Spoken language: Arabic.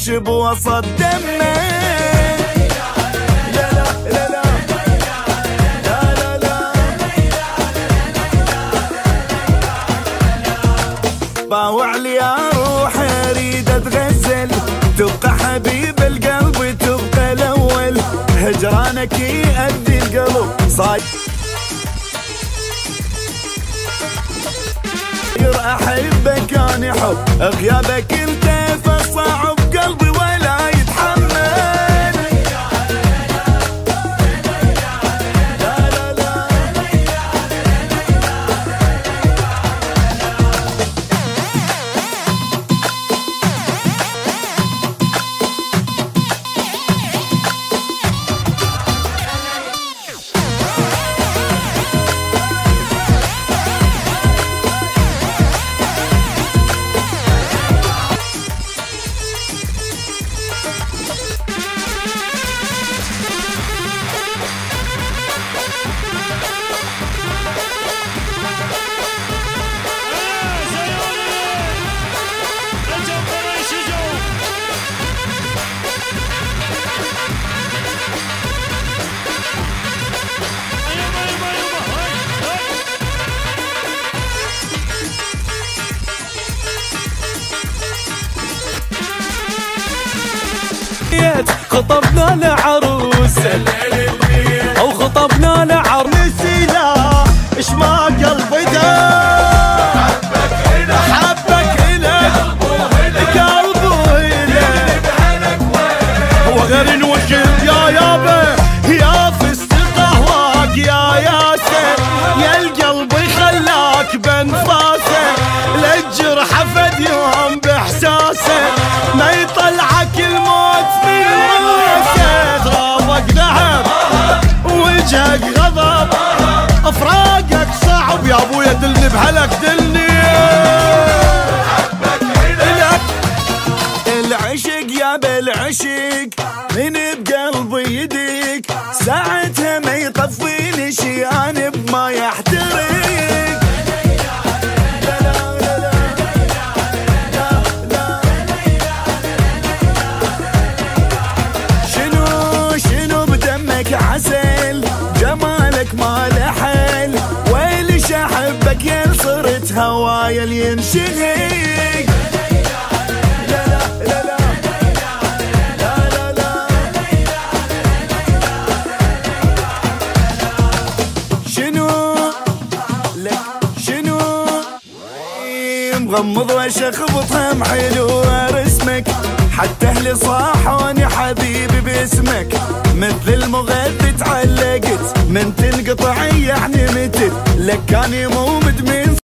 عايش بوسط دمه. لا لا لا لا لا لا لا باوع لي اروح اريد اتغزل، تبقى حبيب القلب تبقى الاول، هجرانك يأذي القلب صاير احبك انا حب، غيابك انت فصعب قلبي ولا يتحمل. لا لا لا خطبنا لعروسه او خطبنا لعرس، لا اش ما قلبي دار حبك الك قلبه الك هو غير نوشم يا يابا يا فست قهواك يا ياسر يا القلب خلاك بانفاسه للجرح فد يوم باحساسه ما يطلعك الموت من راسه ترابك ذهب وجهك غضب افراقك صعب يا ابويا دلني بحلك دلني لك العشق يا بالعشق من بقلبي يديك ساعتها ما يطفي لي شيان بما يحترق. عسل جمالك ما له حل، ويلش احبك يا صرت هوايا اللي ينشهق. لا لا لا لا لا لا لا شنو لك شنو مغمض واشخبطها محلو رسمك، حتى اهلي صاحوني حبيبي باسمك، مثل المغذي تعلقت من تنقطع يعني متت لك كاني مو مدمن.